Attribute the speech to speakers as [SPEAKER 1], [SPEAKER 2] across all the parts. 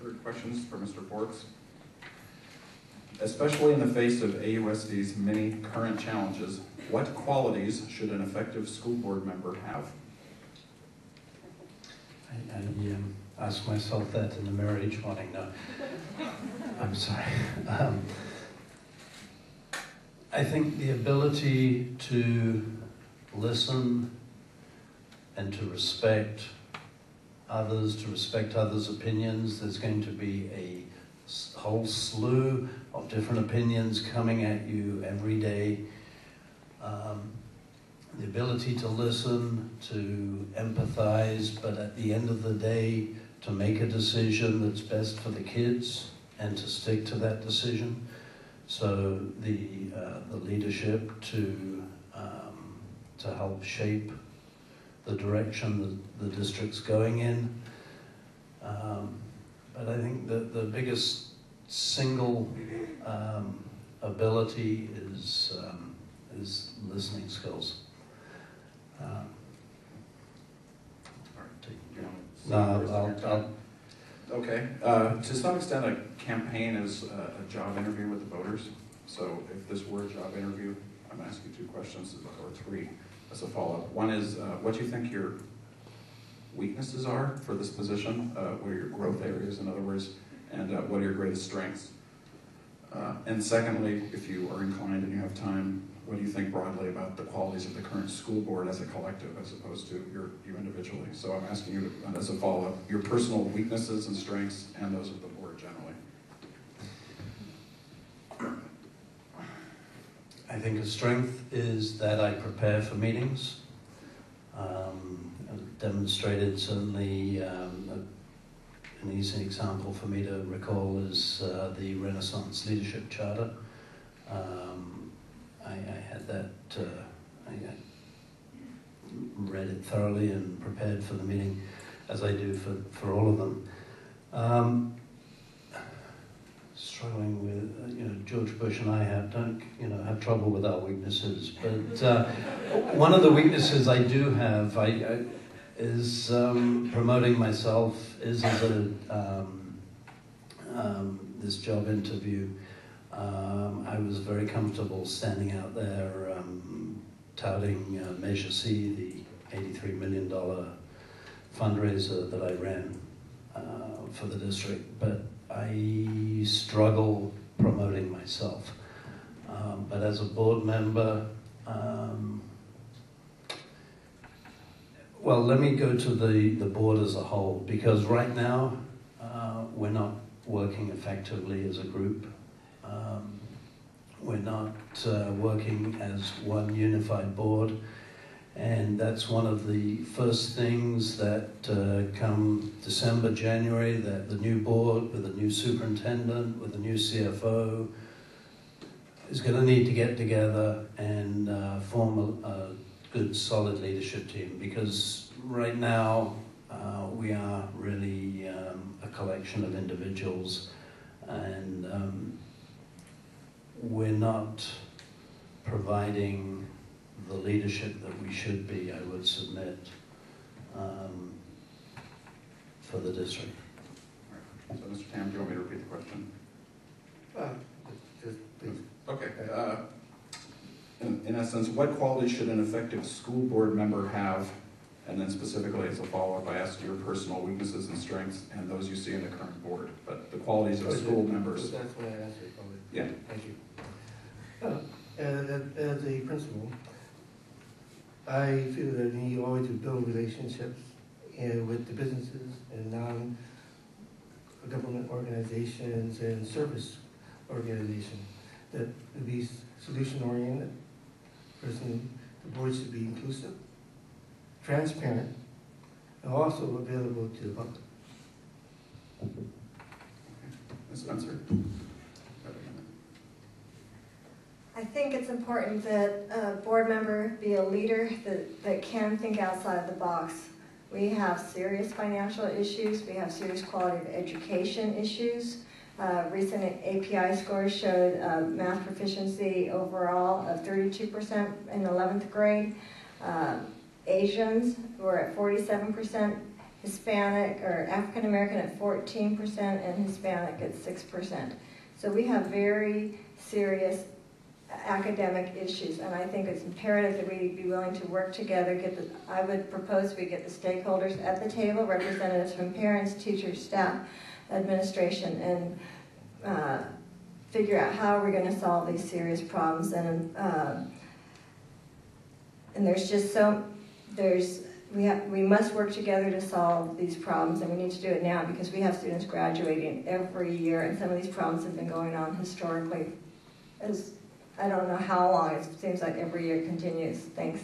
[SPEAKER 1] Third questions for Mr. Forbes. Especially in the face of AUSD's many current challenges, what qualities should an effective school board member have?
[SPEAKER 2] I ask myself that in the mirror each morning. No, I'm sorry. I think the ability to listen and to respect others' opinions. There's going to be a whole slew of different opinions coming at you every day. The ability to listen, to empathize, but at the end of the day, to make a decision that's best for the kids and to stick to that decision. So the leadership to help shape the direction the district's going in. But I think that the biggest single ability is listening skills.
[SPEAKER 1] Okay. To some extent, a campaign is a job interview with the voters. So if this were a job interview, I'm asking you two questions, or three, as a follow-up. One is, what do you think your weaknesses are for this position? What are your growth areas, in other words? And what are your greatest strengths? And secondly, if you are inclined and you have time, what do you think broadly about the qualities of the current school board as a collective as opposed to you individually? So I'm asking you, as a follow-up, your personal weaknesses and strengths and those of the board generally.
[SPEAKER 2] I think a strength is that I prepare for meetings. Demonstrated certainly an easy example for me to recall is the Renaissance Leadership Charter. I had that, I read it thoroughly and prepared for the meeting, as I do for all of them. Struggling with, George Bush and I have trouble with our weaknesses. But one of the weaknesses I do have is promoting myself. Is as this job interview. I was very comfortable standing out there touting Measure C, the $83 million fundraiser that I ran for the district, but I struggle promoting myself. But as a board member, well, let me go to the board as a whole, because right now we're not working effectively as a group. We're not working as one unified board, and that's one of the first things that come December, January, that the new board with a new superintendent, with a new CFO, is going to need to get together and form a good, solid leadership team, because right now we are really a collection of individuals, and we're not providing the leadership that we should be, I would submit, for the district.
[SPEAKER 1] All right. So, Mr. Tam, do you want me to repeat the question?
[SPEAKER 3] Just please.
[SPEAKER 1] Okay. In essence, what qualities should an effective school board member have? And then specifically as a follow-up, I asked your personal weaknesses and strengths and those you see in the current board. But the qualities of school members.
[SPEAKER 3] That's what I answered, probably.
[SPEAKER 1] Yeah.
[SPEAKER 3] Thank you. As a principal, I feel that we need always to build relationships with the businesses and non-government organizations and service organizations that would be solution-oriented. Personally, the board should be inclusive, transparent, and also available to the public.
[SPEAKER 1] Ms. Spencer?
[SPEAKER 4] I think it's important that a board member be a leader that can think outside the box. We have serious financial issues. We have serious quality of education issues. Recent API scores showed math proficiency overall of 32% in 11th grade. Asians were at 47% Hispanic or African American at 14%, and Hispanic at 6%. So we have very serious academic issues, and I think it's imperative that we be willing to work together. I would propose we get the stakeholders at the table, representatives from parents, teachers, staff, administration, and figure out how we're going to solve these serious problems. And there's just we must work together to solve these problems, and we need to do it now because we have students graduating every year, and some of these problems have been going on historically. I don't know how long, it seems like every year continues. Thanks.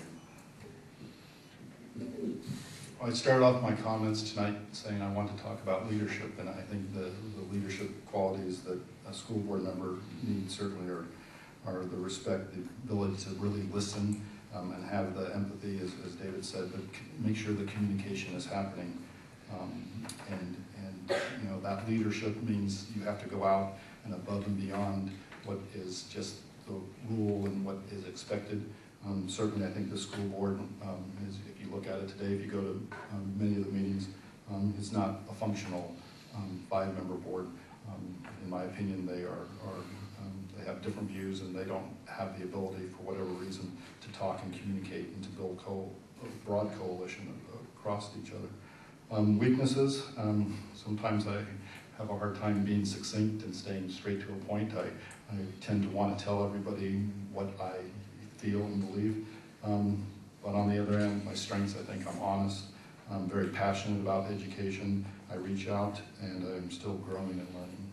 [SPEAKER 5] I started off my comments tonight saying I want to talk about leadership, and I think the leadership qualities that a school board member needs certainly are the respect, the ability to really listen, and have the empathy, as David said, but make sure the communication is happening. And you know, that leadership means you have to go out and above and beyond what is just the rule and what is expected. Certainly, I think the school board, if you look at it today, if you go to many of the meetings, is not a functional 5-member board. In my opinion, they they have different views, and they don't have the ability, for whatever reason, to talk and communicate and to build a broad coalition across each other. Weaknesses, sometimes I have a hard time being succinct and staying straight to a point. I tend to want to tell everybody what I feel and believe. But on the other end, my strengths, I think I'm honest. I'm very passionate about education. I reach out, and I'm still growing and learning.